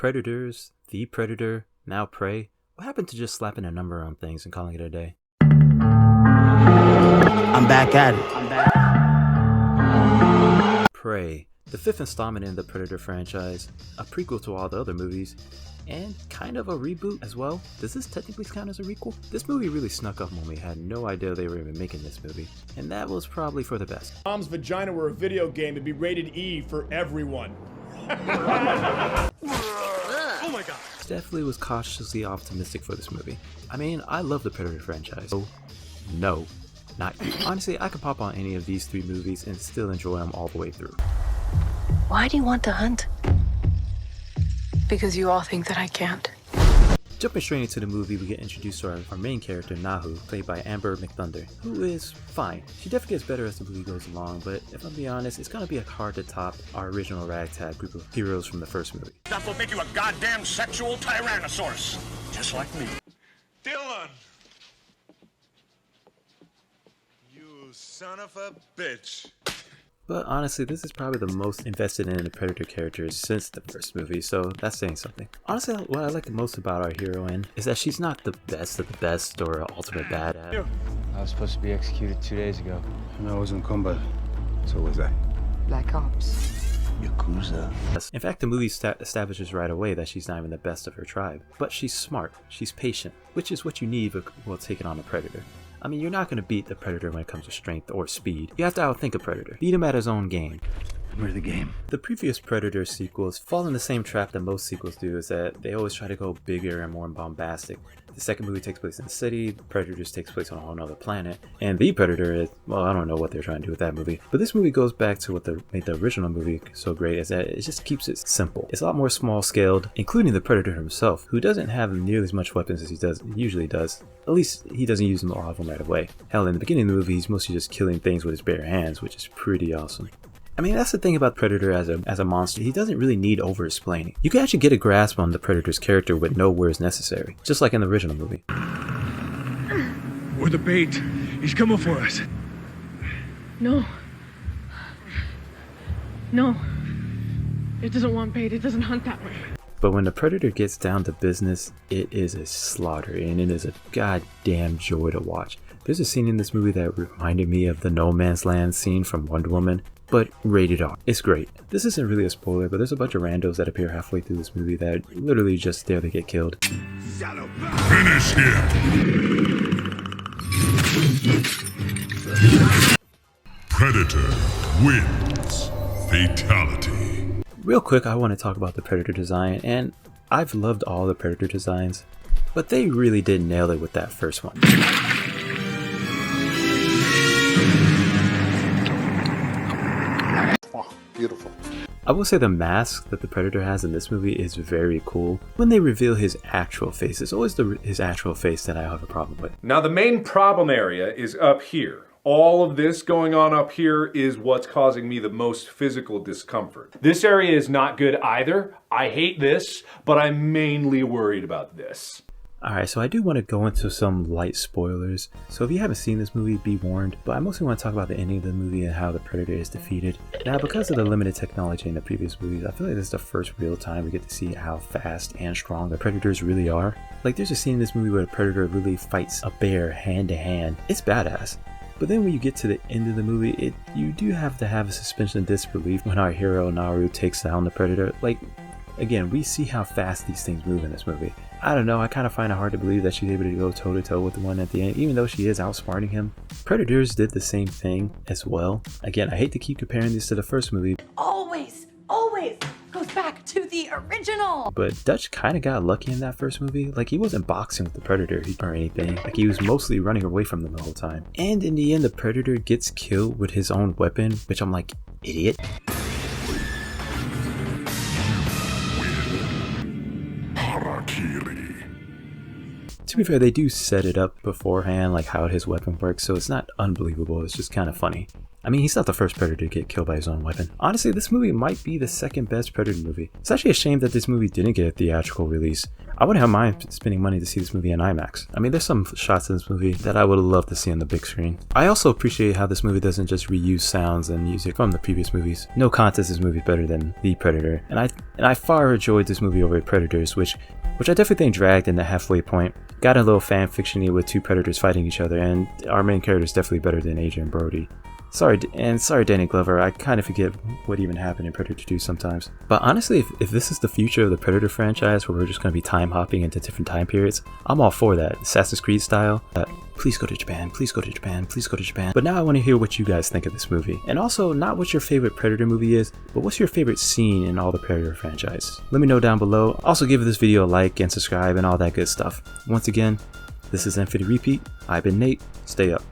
Predators, The Predator, now Prey. What happened to just slapping a number on things and calling it a day? I'm back at it. Prey, the fifth installment in the Predator franchise, a prequel to all the other movies, and kind of a reboot as well. Does this technically count as a requel? This movie really snuck up when we had no idea they were even making this movie, and that was probably for the best. Mom's vagina were a video game, it'd be rated E for everyone. Oh my god. Definitely was cautiously optimistic for this movie. I mean, I love the Predator franchise. So, no, not you. Honestly, I could pop on any of these three movies and still enjoy them all the way through. Why do you want to hunt? Because you all think that I can't. Jumping straight into the movie, we get introduced to our main character, Nahu, played by Amber McThunder, who is fine. She definitely gets better as the movie goes along, but if I'm being honest, it's gonna be hard to top our original ragtag group of heroes from the first movie. That will make you a goddamn sexual tyrannosaurus, just like me. Dylan! You son of a bitch. But honestly, this is probably the most invested in the Predator characters since the first movie, so that's saying something. Honestly, what I like the most about our heroine is that she's not the best of the best or ultimate badass. I was supposed to be executed 2 days ago. And I was in combat. So was I. Black Ops. Yakuza. In fact, the movie establishes right away that she's not even the best of her tribe. But she's smart, she's patient, which is what you need while taking on a Predator. I mean, you're not going to beat the Predator when it comes to strength or speed. You have to outthink a Predator. Beat him at his own game. We're the game. The previous Predator sequels fall in the same trap that most sequels do, is that they always try to go bigger and more bombastic. The second movie takes place in the city, the Predators takes place on a whole other planet, and The Predator is, well, I don't know what they're trying to do with that movie. But this movie goes back to what made the original movie so great, is that it just keeps it simple. It's a lot more small scaled, including the Predator himself, who doesn't have nearly as much weapons as he usually does. At least he doesn't use them all of them right away. Hell, in the beginning of the movie, he's mostly just killing things with his bare hands, which is pretty awesome. I mean, that's the thing about Predator as a monster. He doesn't really need over-explaining. You can actually get a grasp on the Predator's character with no words necessary, just like in the original movie. We're the bait. He's coming for us. No. No. It doesn't want bait. It doesn't hunt that way. But when the Predator gets down to business, it is a slaughter, and it is a goddamn joy to watch. There's a scene in this movie that reminded me of the No Man's Land scene from Wonder Woman, but rated R. It's great. This isn't really a spoiler, but there's a bunch of randos that appear halfway through this movie that literally just there to get killed. Finish him! Predator wins. Fatality. Real quick, I want to talk about the Predator design, and I've loved all the Predator designs, but they really did nail it with that first one. Beautiful. I will say the mask that the Predator has in this movie is very cool. When they reveal his actual face, it's always his actual face that I have a problem with. Now the main problem area is up here. All of this going on up here is what's causing me the most physical discomfort. This area is not good either. I hate this, but I'm mainly worried about this. Alright, so I do want to go into some light spoilers, so if you haven't seen this movie, be warned, but I mostly want to talk about the ending of the movie and how the Predator is defeated. Now, because of the limited technology in the previous movies, I feel like this is the first real time we get to see how fast and strong the Predators really are. Like, there's a scene in this movie where the Predator really fights a bear hand to hand. It's badass. But then when you get to the end of the movie, you do have to have a suspension of disbelief when our hero Naru takes down the Predator. Like, again, we see how fast these things move in this movie. I don't know, I kind of find it hard to believe that she's able to go toe-to-toe with the one at the end, even though she is outsmarting him. Predators did the same thing as well. Again, I hate to keep comparing this to the first movie. Always goes back to the original. But Dutch kind of got lucky in that first movie. Like, he wasn't boxing with the Predator or anything. Like, he was mostly running away from them the whole time. And in the end, the Predator gets killed with his own weapon, which I'm like, idiot. To be fair, they do set it up beforehand, like how his weapon works, so it's not unbelievable, it's just kind of funny. I mean, he's not the first Predator to get killed by his own weapon. Honestly, this movie might be the second best Predator movie. It's actually a shame that this movie didn't get a theatrical release. I wouldn't have mind spending money to see this movie in IMAX. I mean, there's some shots in this movie that I would have loved to see on the big screen. I also appreciate how this movie doesn't just reuse sounds and music from the previous movies. No contest, this movie is better than The Predator, and I far enjoyed this movie over Predators, which I definitely think dragged in the halfway point. Got a little fan fiction-y with two Predators fighting each other, and our main character is definitely better than Adrian Brody. Sorry Danny Glover, I kind of forget what even happened in Predator 2 sometimes. But honestly, if this is the future of the Predator franchise, where we're just going to be time hopping into different time periods, I'm all for that. Assassin's Creed style. Please go to Japan, please go to Japan, please go to Japan. But now I want to hear what you guys think of this movie. And also, not what your favorite Predator movie is, but what's your favorite scene in all the Predator franchise? Let me know down below. Also give this video a like and subscribe and all that good stuff. Once again, this is Infinity Repeat. I've been Nate. Stay up.